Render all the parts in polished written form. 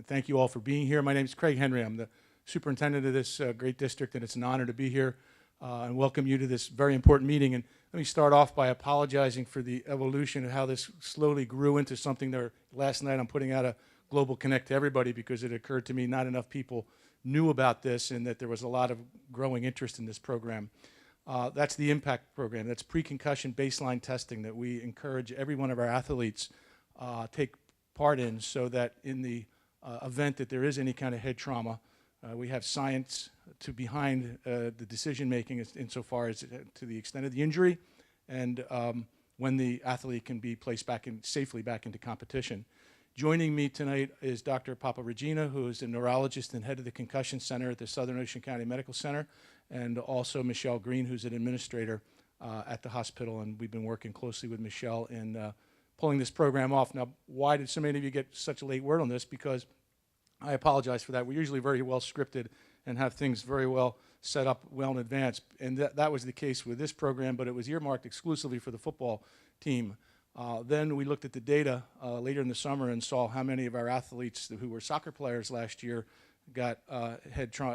Thank you all for being here. My name is Craig Henry. I'm the superintendent of this great district, and it's an honor to be here and welcome you to this very important meeting. And let me start off by apologizing for the evolution of how this slowly grew into something there. Last night I'm putting out a Global Connect to everybody because it occurred to me not enough people knew about this and that there was a lot of growing interest in this program. That's the ImPACT program. That's pre-concussion baseline testing that we encourage every one of our athletes take part in, so that in the event that there is any kind of head trauma, we have science behind the decision making insofar as to the extent of the injury and when the athlete can be placed safely back into competition. Joining me tonight is Dr. Paparegina, who is a neurologist and head of the Concussion Center at the Southern Ocean County Medical Center, and also Michelle Green, who's an administrator at the hospital, and we've been working closely with Michelle in pulling this program off. Now, why did so many of you get such a late word on this? Because I apologize for that. We're usually very well scripted and have things very well set up well in advance, and that was the case with this program, but it was earmarked exclusively for the football team. Then we looked at the data later in the summer and saw how many of our athletes who were soccer players last year got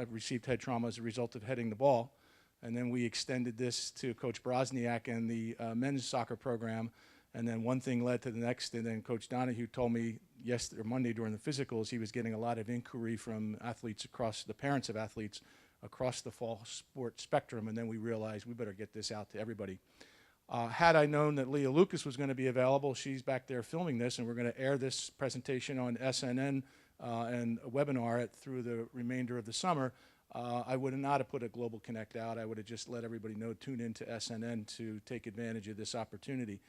received head trauma as a result of heading the ball. And then we extended this to Coach Brozniak and the men's soccer program. And then one thing led to the next, and then Coach Donahue told me Monday during the physicals he was getting a lot of inquiry from athletes the parents of athletes across the fall sport spectrum, and then we realized we better get this out to everybody. Had I known that Leah Lucas was going to be available, she's back there filming this, and we're going to air this presentation on SNN and a webinar through the remainder of the summer. I would not have put a Global Connect out. I would have just let everybody know, tune into SNN to take advantage of this opportunity.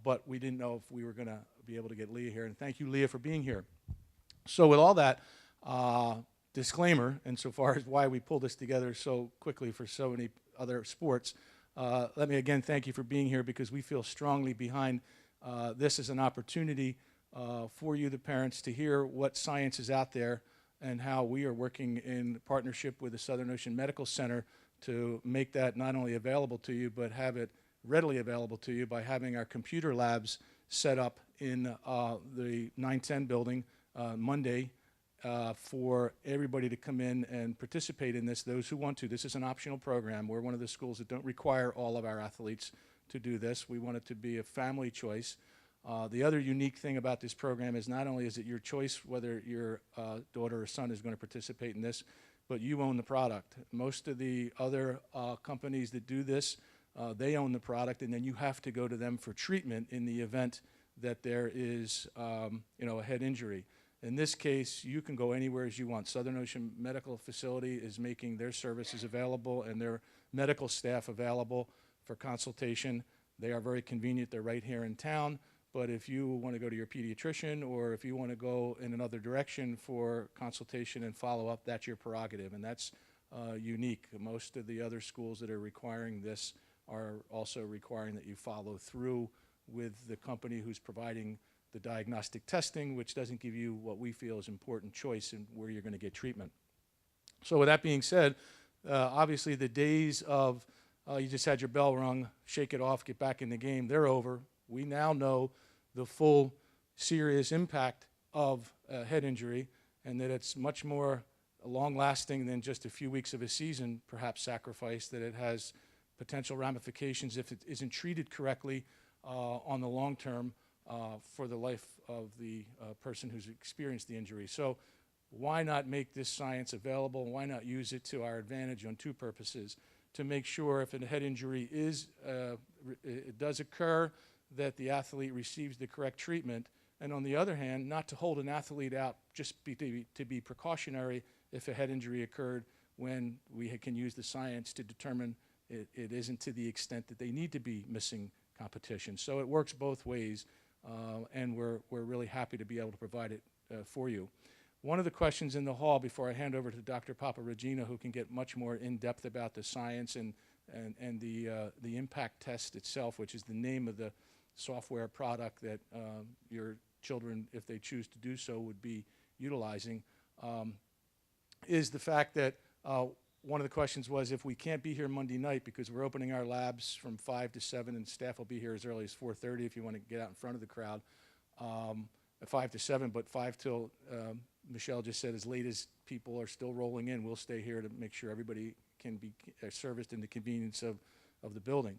But we didn't know if we were going to be able to get Leah here. And thank you, Leah, for being here. So with all that disclaimer, insofar as why we pulled this together so quickly for so many other sports, let me again thank you for being here, because we feel strongly behind this as an opportunity for you, the parents, to hear what science is out there and how we are working in partnership with the Southern Ocean Medical Center to make that not only available to you, but have it readily available to you by having our computer labs set up in the 910 building Monday for everybody to come in and participate in this, those who want to. This is an optional program. We're one of the schools that don't require all of our athletes to do this. We want it to be a family choice. The other unique thing about this program is not only is it your choice whether your daughter or son is going to participate in this, but you own the product. Most of the other companies that do this, they own the product, and then you have to go to them for treatment in the event that there is a head injury. In this case, you can go anywhere as you want. Southern Ocean Medical Facility is making their services available and their medical staff available for consultation. They are very convenient. They're right here in town. But if you want to go to your pediatrician, or if you want to go in another direction for consultation and follow-up, that's your prerogative, and that's unique. Most of the other schools that are requiring this are also requiring that you follow through with the company who's providing the diagnostic testing, which doesn't give you what we feel is important choice in where you're going to get treatment. So with that being said, obviously the days of you just had your bell rung, shake it off, get back in the game, they're over. We now know the full serious impact of a head injury, and that it's much more long-lasting than just a few weeks of a season, perhaps sacrifice, that it has potential ramifications if it isn't treated correctly on the long term for the life of the person who's experienced the injury. So why not make this science available? Why not use it to our advantage on two purposes? To make sure if a head injury it does occur, that the athlete receives the correct treatment, and on the other hand, not to hold an athlete out just to be precautionary if a head injury occurred, when we can use the science to determine it isn't to the extent that they need to be missing competition. So it works both ways, and we're really happy to be able to provide it for you. One of the questions in the hall before I hand over to Dr. Paparegina, who can get much more in-depth about the science and the ImPACT test itself, which is the name of the software product that your children, if they choose to do so, would be utilizing, is the fact that one of the questions was, if we can't be here Monday night because we're opening our labs from 5 to 7 and staff will be here as early as 4:30 if you want to get out in front of the crowd, 5 to 7, but 5 till Michelle just said, as late as people are still rolling in, we'll stay here to make sure everybody can be serviced in the convenience of the building.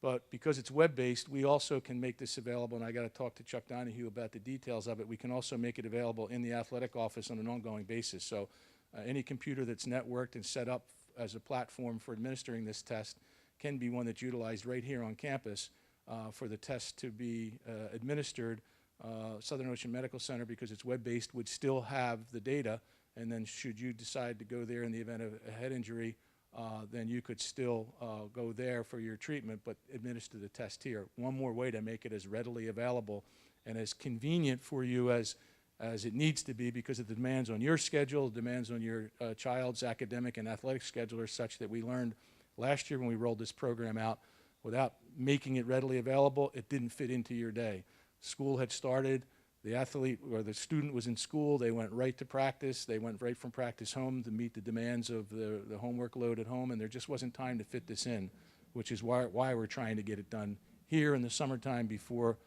But because it's web-based, we also can make this available, and I got to talk to Chuck Donahue about the details of it. We can also make it available in the athletic office on an ongoing basis. So any computer that's networked and set up as a platform for administering this test can be one that's utilized right here on campus for the test to be administered. Southern Ocean Medical Center, because it's web-based, would still have the data, and then should you decide to go there in the event of a head injury, then you could still go there for your treatment, but administer the test here. One more way to make it as readily available and as convenient for you as it needs to be, because of the demands on your schedule, the demands on your child's academic and athletic schedule are such that we learned last year when we rolled this program out, without making it readily available, it didn't fit into your day. School had started, the athlete or the student was in school, they went right to practice, they went right from practice home to meet the demands of the homework load at home, and there just wasn't time to fit this in, which is why we're trying to get it done here in the summertime before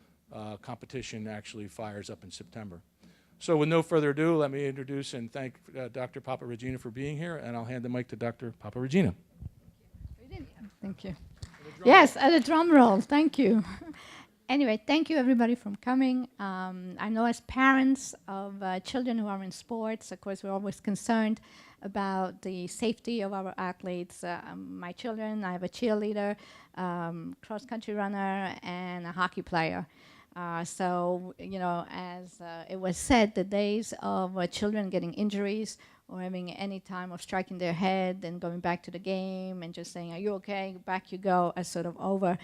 competition actually fires up in September. So with no further ado, let me introduce and thank Dr. Paparegina for being here, and I'll hand the mic to Dr. Paparegina. Thank you. Yes, at a drum roll, thank you. Anyway, thank you everybody for coming. I know as parents of children who are in sports, of course, we're always concerned about the safety of our athletes. My children, I have a cheerleader, cross-country runner, and a hockey player. So, you know, as it was said, the days of children getting injuries or having any time of striking their head and going back to the game and just saying, are you okay? Back you go, are sort of over.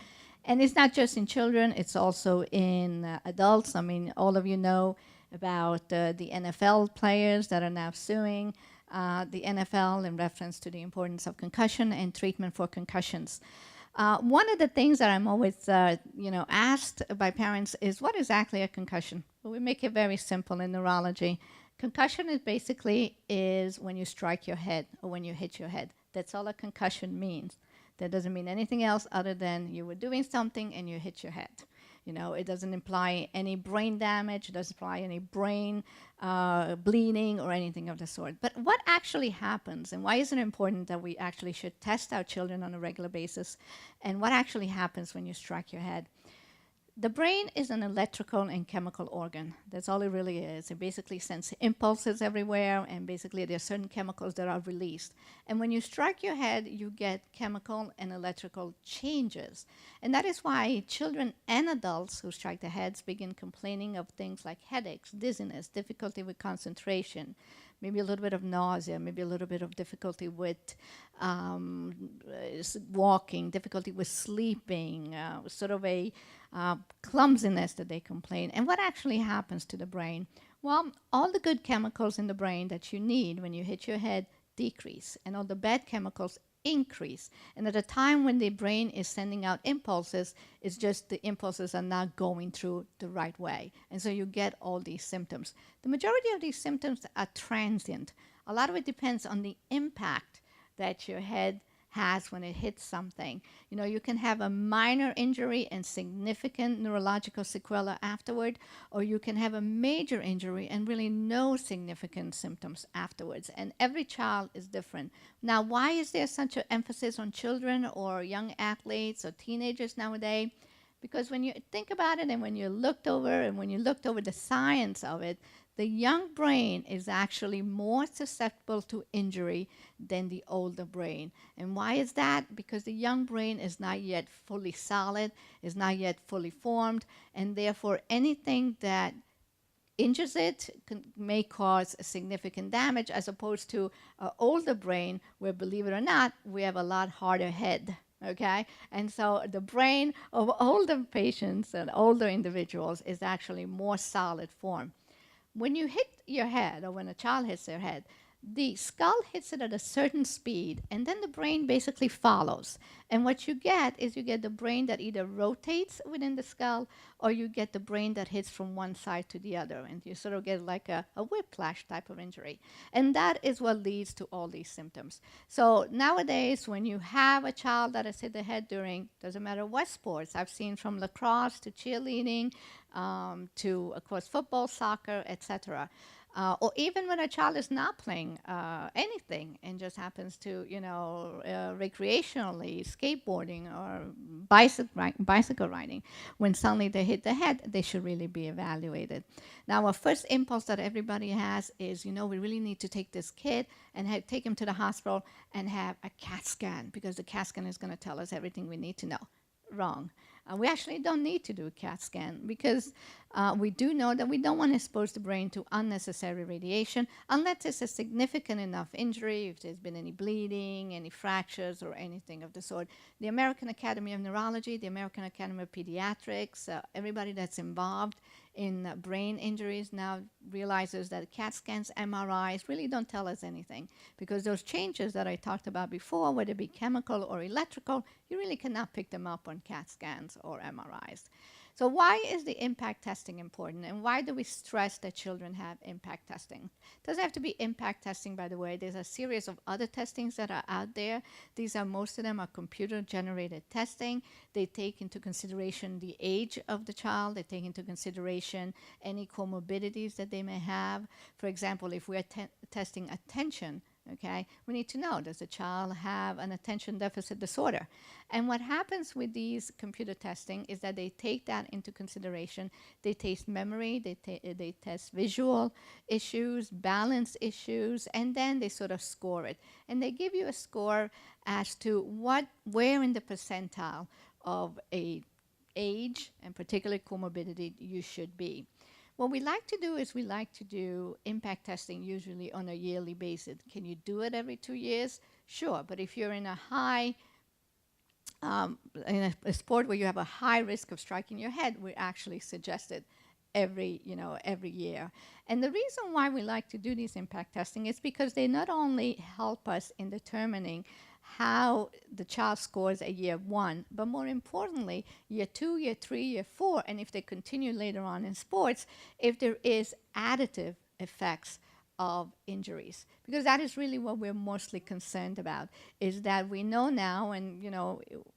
And it's not just in children, it's also in adults. I mean, all of you know about the NFL players that are now suing the NFL in reference to the importance of concussion and treatment for concussions. One of the things that I'm always, asked by parents is, what is exactly a concussion? Well, we make it very simple in neurology. Concussion is basically when you strike your head or when you hit your head. That's all a concussion means. That doesn't mean anything else other than you were doing something and you hit your head. You know, it doesn't imply any brain damage, it doesn't imply any brain bleeding or anything of the sort. But what actually happens, and why is it important that we actually should test our children on a regular basis, and what actually happens when you strike your head? The brain is an electrical and chemical organ. That's all it really is. It basically sends impulses everywhere, and basically there are certain chemicals that are released. And when you strike your head, you get chemical and electrical changes. And that is why children and adults who strike their heads begin complaining of things like headaches, dizziness, difficulty with concentration, maybe a little bit of nausea, maybe a little bit of difficulty with walking, difficulty with sleeping, sort of a clumsiness that they complain. And what actually happens to the brain? Well, all the good chemicals in the brain that you need when you hit your head decrease, and all the bad chemicals increase. And at a time when the brain is sending out impulses, it's just the impulses are not going through the right way. And so you get all these symptoms. The majority of these symptoms are transient. A lot of it depends on the impact that your head has when it hits something. You know, you can have a minor injury and significant neurological sequela afterward, or you can have a major injury and really no significant symptoms afterwards. And every child is different. Now, why is there such an emphasis on children or young athletes or teenagers nowadays? Because when you think about it and when you looked over the science of it, the young brain is actually more susceptible to injury than the older brain. And why is that? Because the young brain is not yet fully solid, is not yet fully formed, and therefore anything that injures it may cause significant damage, as opposed to an older brain where, believe it or not, we have a lot harder head. Okay, and so the brain of older patients and older individuals is actually more solid form. When you hit your head, or when a child hits their head, the skull hits it at a certain speed, and then the brain basically follows. And what you get is you get the brain that either rotates within the skull, or you get the brain that hits from one side to the other, and you sort of get like a whiplash type of injury. And that is what leads to all these symptoms. So nowadays, when you have a child that has hit the head during, doesn't matter what sports, I've seen from lacrosse to cheerleading, to, of course, football, soccer, etc., Or even when a child is not playing anything and just happens to, recreationally, skateboarding or bicycle riding, when suddenly they hit the head, they should really be evaluated. Now, our first impulse that everybody has is, we really need to take this kid and take him to the hospital and have a CAT scan, because the CAT scan is going to tell us everything we need to know. Wrong. We actually don't need to do a CAT scan, because we do know that we don't want to expose the brain to unnecessary radiation unless it's a significant enough injury, if there's been any bleeding, any fractures, or anything of the sort. The American Academy of Neurology, the American Academy of Pediatrics, everybody that's involved in brain injuries now realizes that CAT scans, MRIs really don't tell us anything, because those changes that I talked about before, whether it be chemical or electrical, you really cannot pick them up on CAT scans or MRIs. So why is the ImPACT testing important, and why do we stress that children have ImPACT testing? It doesn't have to be ImPACT testing, by the way. There's a series of other testings that are out there. Most of them are computer-generated testing. They take into consideration the age of the child. They take into consideration any comorbidities that they may have. For example, if we're testing attention, okay, we need to know, does the child have an attention deficit disorder? And what happens with these computer testing is that they take that into consideration. They test memory, they test visual issues, balance issues, and then they sort of score it. And they give you a score as to where in the percentile of a age and particular comorbidity you should be. What we like to do is we like to do ImPACT testing usually on a yearly basis. Can you do it every 2 years? Sure, but if you're in a high, in a sport where you have a high risk of striking your head, we actually suggest it every year. And the reason why we like to do these ImPACT testing is because they not only help us in determining how the child scores at year 1, but more importantly, year 2, year 3, year 4, and if they continue later on in sports, if there is additive effects of injuries. Because that is really what we're mostly concerned about, is that we know now, and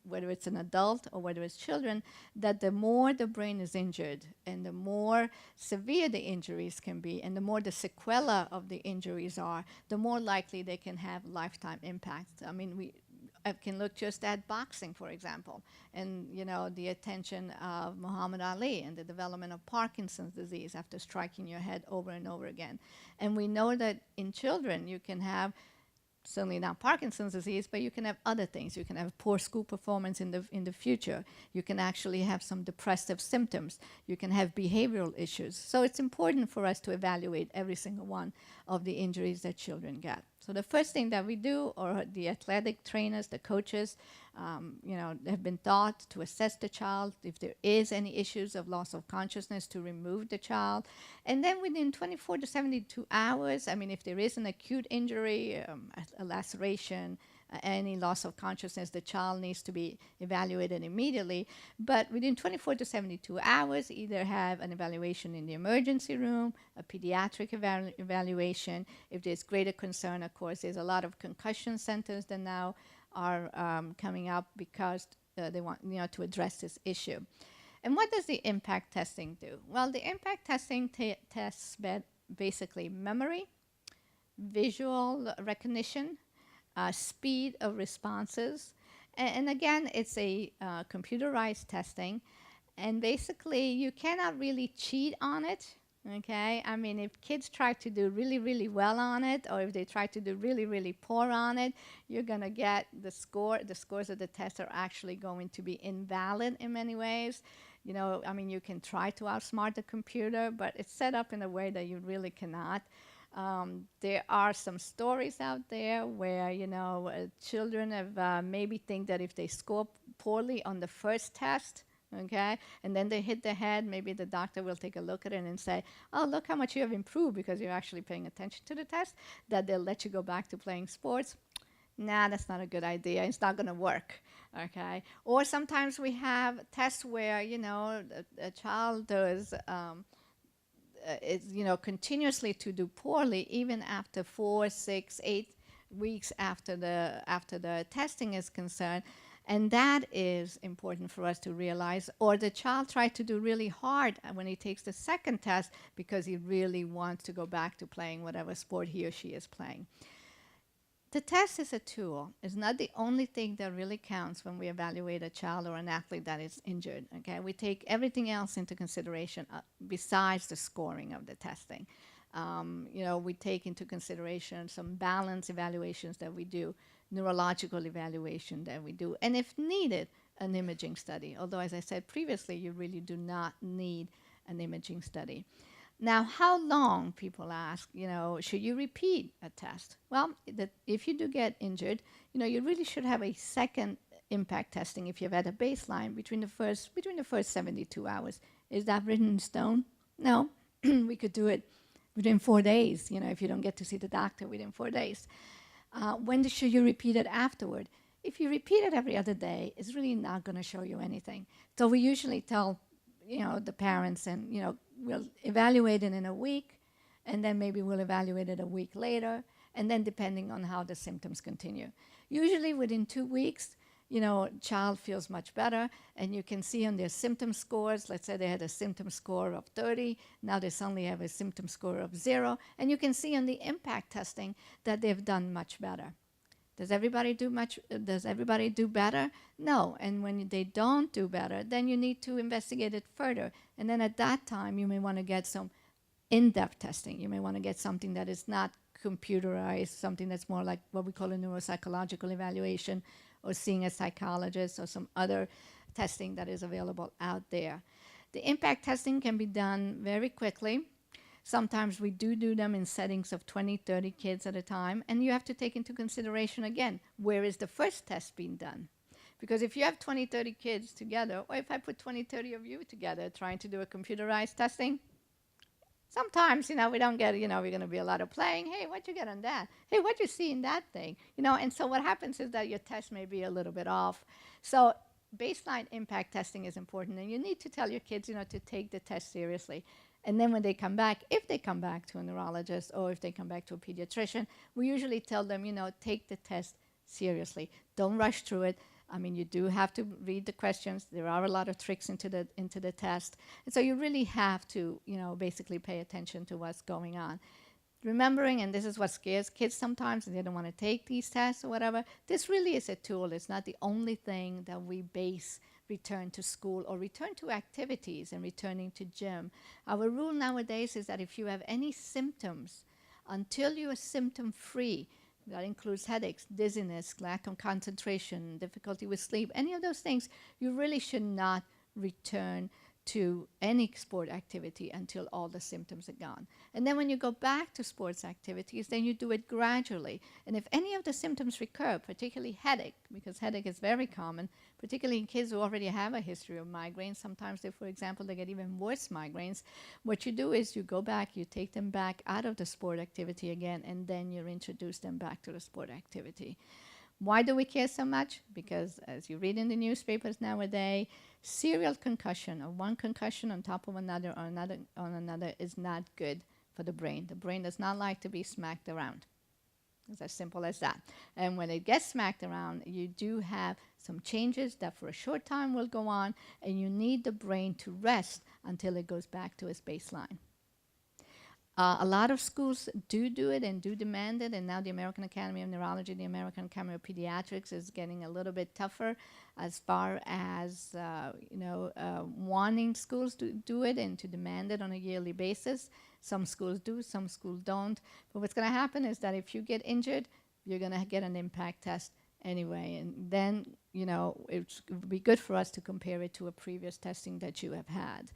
whether it's an adult or whether it's children, that the more the brain is injured and the more severe the injuries can be and the more the sequela of the injuries are, the more likely they can have lifetime impacts. I mean, we can look just at boxing, for example, and the attention of Muhammad Ali and the development of Parkinson's disease after striking your head over and over again. And we know that in children you can have certainly not Parkinson's disease, but you can have other things. You can have poor school performance in the future. You can actually have some depressive symptoms. You can have behavioral issues. So it's important for us to evaluate every single one of the injuries that children get. So the first thing that we do, or the athletic trainers, the coaches, have been taught to assess the child if there is any issues of loss of consciousness, to remove the child. And then within 24 to 72 hours, I mean, if there is an acute injury, a laceration, any loss of consciousness, the child needs to be evaluated immediately. But within 24 to 72 hours, either have an evaluation in the emergency room, a pediatric evaluation. If there's greater concern, of course, there's a lot of concussion centers that now are coming up because they want to address this issue. And what does the ImPACT testing do? Well, the ImPACT testing tests basically memory, visual recognition, speed of responses. And again, it's a computerized testing. And basically, you cannot really cheat on it. Okay, I mean, if kids try to do really, really well on it, or if they try to do really, really poor on it, you're going to get the score. The scores of the test are actually going to be invalid in many ways. I mean, you can try to outsmart the computer, but it's set up in a way that you really cannot. There are some stories out there where, children have maybe think that if they score poorly on the first test, okay, and then they hit the head, maybe the doctor will take a look at it and say, oh, look how much you have improved because you're actually paying attention to the test, that they'll let you go back to playing sports. Nah, that's not a good idea. It's not going to work, okay? Or sometimes we have tests where, a child does continuously to do poorly even after 4, 6, 8 weeks after the testing is concerned. And that is important for us to realize. Or the child tried to do really hard when he takes the second test because he really wants to go back to playing whatever sport he or she is playing. The test is a tool. It's not the only thing that really counts when we evaluate a child or an athlete that is injured. Okay, we take everything else into consideration besides the scoring of the testing. We take into consideration some balance evaluations that we do, neurological evaluation that we do, and if needed, an imaging study. Although, as I said previously, you really do not need an imaging study. Now, how long, people ask, should you repeat a test? Well, if you do get injured, you really should have a second impact testing if you've had a baseline between the first 72 hours. Is that written in stone? No. We could do it within 4 days, if you don't get to see the doctor within 4 days. When should you repeat it afterward? If you repeat it every other day, it's really not going to show you anything. So we usually tell, the parents, and, we'll evaluate it in a week, and then maybe we'll evaluate it a week later, and then depending on how the symptoms continue. Usually within 2 weeks, child feels much better, and you can see on their symptom scores, let's say they had a symptom score of 30, now they suddenly have a symptom score of 0, and you can see on the impact testing that they've done much better. Does everybody do better? No. And when they don't do better, then you need to investigate it further. And then at that time, you may want to get some in-depth testing. You may want to get something that is not computerized, something that's more like what we call a neuropsychological evaluation, or seeing a psychologist, or some other testing that is available out there. The impact testing can be done very quickly. Sometimes we do them in settings of 20, 30 kids at a time. And you have to take into consideration, again, where is the first test being done? Because if you have 20, 30 kids together, or if I put 20, 30 of you together trying to do a computerized testing, sometimes, we don't get, we're going to be a lot of playing. Hey, what'd you get on that? Hey, what'd you see in that thing? And so what happens is that your test may be a little bit off. So baseline impact testing is important. And you need to tell your kids, to take the test seriously. And then when they come back, if they come back to a neurologist or if they come back to a pediatrician, we usually tell them, take the test seriously. Don't rush through it. I mean, you do have to read the questions. There are a lot of tricks into the test. And so you really have to, basically pay attention to what's going on. Remembering, and this is what scares kids sometimes, and they don't want to take these tests or whatever, this really is a tool. It's not the only thing that we base return to school or return to activities and returning to gym. Our rule nowadays is that if you have any symptoms, until you are symptom-free, that includes headaches, dizziness, lack of concentration, difficulty with sleep, any of those things, you really should not return to any sport activity until all the symptoms are gone. And then when you go back to sports activities, then you do it gradually. And if any of the symptoms recur, particularly headache, because headache is very common, particularly in kids who already have a history of migraines, sometimes they, for example, they get even worse migraines, what you do is you go back, you take them back out of the sport activity again, and then you introduce them back to the sport activity. Why do we care so much? Because as you read in the newspapers nowadays, serial concussion, or one concussion on top of another or another on another, is not good for the brain. The brain does not like to be smacked around. It's as simple as that. And when it gets smacked around, you do have some changes that for a short time will go on, and you need the brain to rest until it goes back to its baseline. A lot of schools do it and do demand it, and now the American Academy of Neurology, the American Academy of Pediatrics is getting a little bit tougher as far as wanting schools to do it and to demand it on a yearly basis. Some schools do, some schools don't. But what's going to happen is that if you get injured, you're going to get an impact test anyway, and then it would be good for us to compare it to a previous testing that you have had.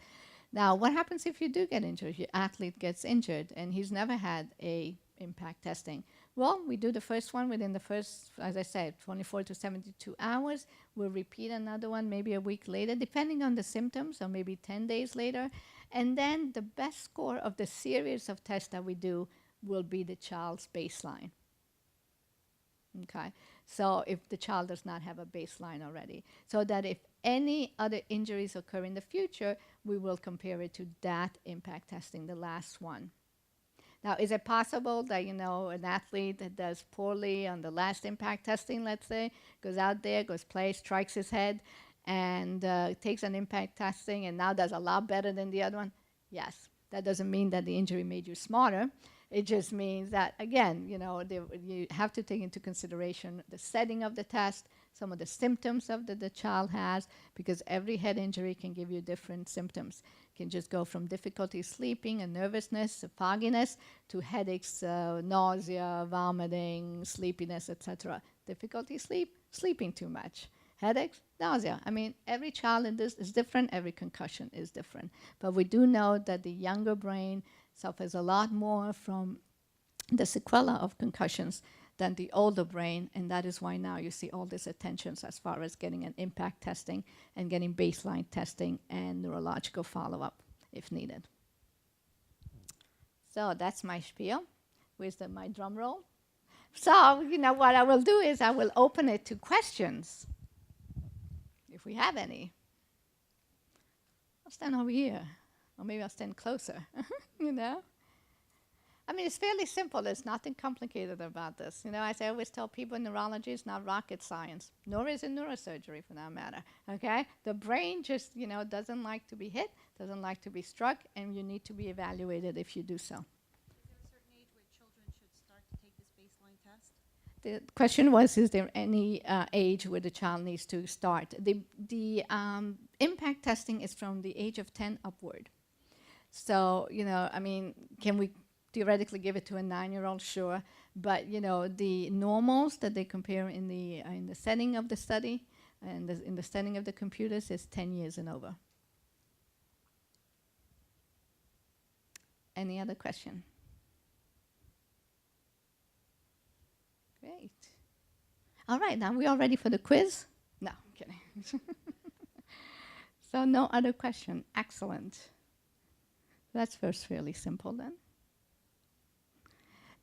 Now, what happens if you do get injured? If your athlete gets injured and he's never had a impact testing? Well, we do the first one within the first, as I said, 24 to 72 hours. We'll repeat another one maybe a week later, depending on the symptoms, or maybe 10 days later. And then the best score of the series of tests that we do will be the child's baseline. Okay, so if the child does not have a baseline already, so that if any other injuries occur in the future, we will compare it to that impact testing, the last one. Now, is it possible that, an athlete that does poorly on the last impact testing, let's say, goes out there, goes play, strikes his head, and takes an impact testing and now does a lot better than the other one? Yes. That doesn't mean that the injury made you smarter. It just means that, again, you have to take into consideration the setting of the test, some of the symptoms of the child has, because every head injury can give you different symptoms. It can just go from difficulty sleeping and nervousness, fogginess, to headaches, nausea, vomiting, sleepiness, etc. Difficulty sleeping too much. Headaches, nausea. I mean, every child in this is different. Every concussion is different. But we do know that the younger brain suffers a lot more from the sequela of concussions than the older brain, and that is why now you see all these attentions as far as getting an impact testing and getting baseline testing and neurological follow-up if needed. So that's my spiel. Where's my drum roll? So, what I will do is I will open it to questions, if we have any. I'll stand over here, or maybe I'll stand closer, I mean, it's fairly simple. There's nothing complicated about this. As I always tell people, neurology is not rocket science, nor is it neurosurgery for that matter, okay? The brain just, doesn't like to be hit, doesn't like to be struck, and you need to be evaluated if you do so. Is there a certain age where children should start to take this baseline test? The question was, is there any age where the child needs to start? The impact testing is from the age of 10 upward. So, I mean, can we theoretically give it to a 9-year-old? Sure. But, the normals that they compare in the setting of the study and in the setting of the computers is 10 years and over. Any other question? Great. All right, now we all ready for the quiz? No, I'm kidding. So no other question. Excellent. That's first fairly simple then.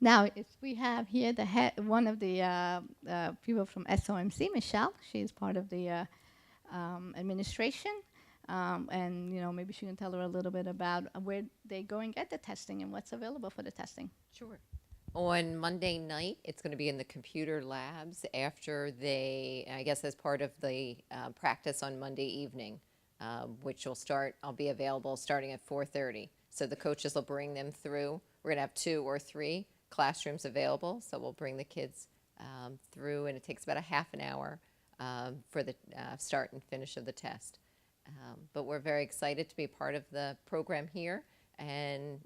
Now, if we have here one of the people from SOMC, Michelle. She's part of the administration. And, maybe she can tell her a little bit about where they go and get the testing and what's available for the testing. Sure. On Monday night, it's going to be in the computer labs after I guess as part of the practice on Monday evening, which I'll be available starting at 4:30. So the coaches will bring them through. We're going to have 2 or 3 classrooms available, so we'll bring the kids through, and it takes about a half an hour for the start and finish of the test. But we're very excited to be part of the program here, and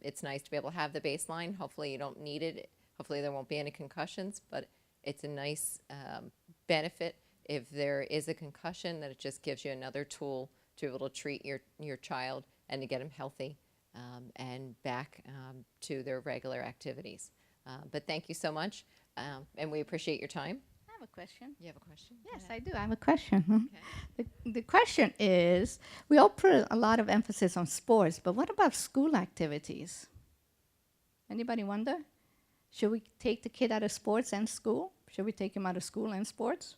it's nice to be able to have the baseline. Hopefully you don't need it. Hopefully there won't be any concussions, but it's a nice benefit if there is a concussion, that it just gives you another tool to be able to treat your child and to get them healthy and back to their regular activities. But thank you so much, and we appreciate your time. I have a question. You have a question? Yes, I do. I have a question. Okay. The question is, we all put a lot of emphasis on sports, but what about school activities? Anybody wonder? Should we take the kid out of sports and school? Should we take him out of school and sports?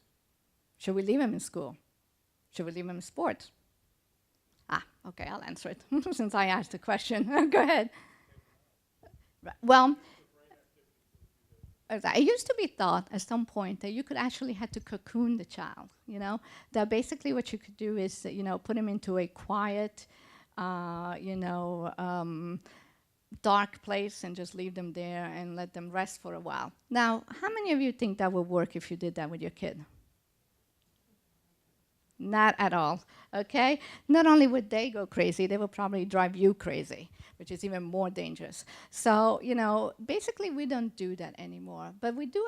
Should we leave him in school? Should we leave him in sports? Okay, I'll answer it since I asked the question. Go ahead. Well, it used to be thought at some point that you could actually have to cocoon the child, that basically what you could do is, put him into a quiet, dark place and just leave them there and let them rest for a while. Now, how many of you think that would work if you did that with your kid? Not at all, okay? Not only would they go crazy, they will probably drive you crazy, which is even more dangerous. So, basically we don't do that anymore. But we do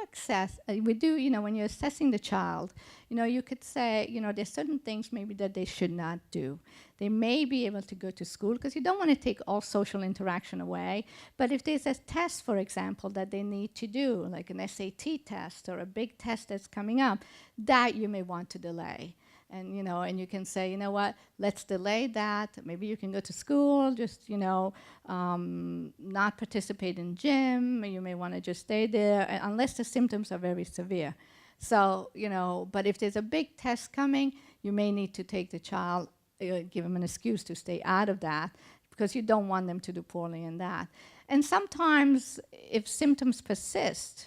when you're assessing the child, you could say, there's certain things maybe that they should not do. They may be able to go to school because you don't want to take all social interaction away. But if there's a test, for example, that they need to do, like an SAT test or a big test that's coming up, that you may want to delay. And, and you can say, what, let's delay that. Maybe you can go to school, just, not participate in gym. You may want to just stay there unless the symptoms are very severe. So, but if there's a big test coming, you may need to take the child, give him an excuse to stay out of that, because you don't want them to do poorly in that. And sometimes, if symptoms persist,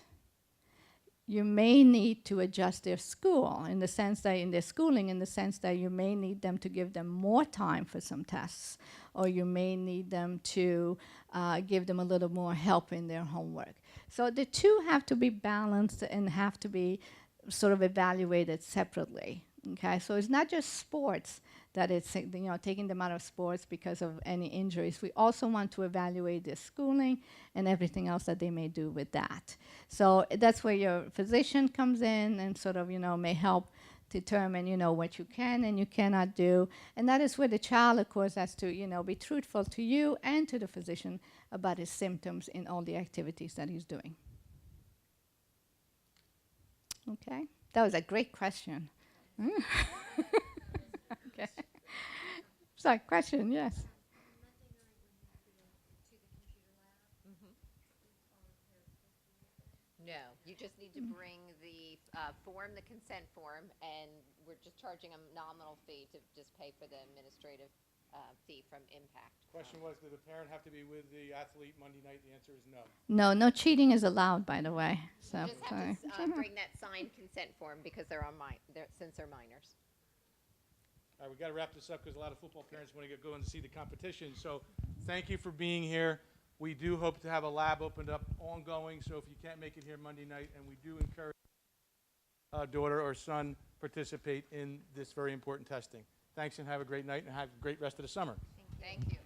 you may need to adjust their school in the sense that in their schooling, in the sense that you may need them to give them more time for some tests, or you may need them to give them a little more help in their homework. So the two have to be balanced and have to be sort of evaluated separately. Okay, so it's not just sports that it's taking them out of sports because of any injuries. We also want to evaluate their schooling and everything else that they may do with that. So that's where your physician comes in and sort of may help determine what you can and you cannot do. And that is where the child, of course, has to be truthful to you and to the physician about his symptoms in all the activities that he's doing. Okay, that was a great question. Okay. Sorry, question, yes. No, you just need to bring the form, the consent form, and we're just charging a nominal fee to just pay for the administrative fee from ImPACT. Question was, did the parent have to be with the athlete Monday night? The answer is no. No, no cheating is allowed, by the way. So, You just have to bring that signed consent form because since they're minors. All right, we got to wrap this up because a lot of football parents want to go and see the competition. So thank you for being here. We do hope to have a lab opened up ongoing, so if you can't make it here Monday night, and we do encourage daughter or son participate in this very important testing. Thanks and have a great night and have a great rest of the summer. Thank you.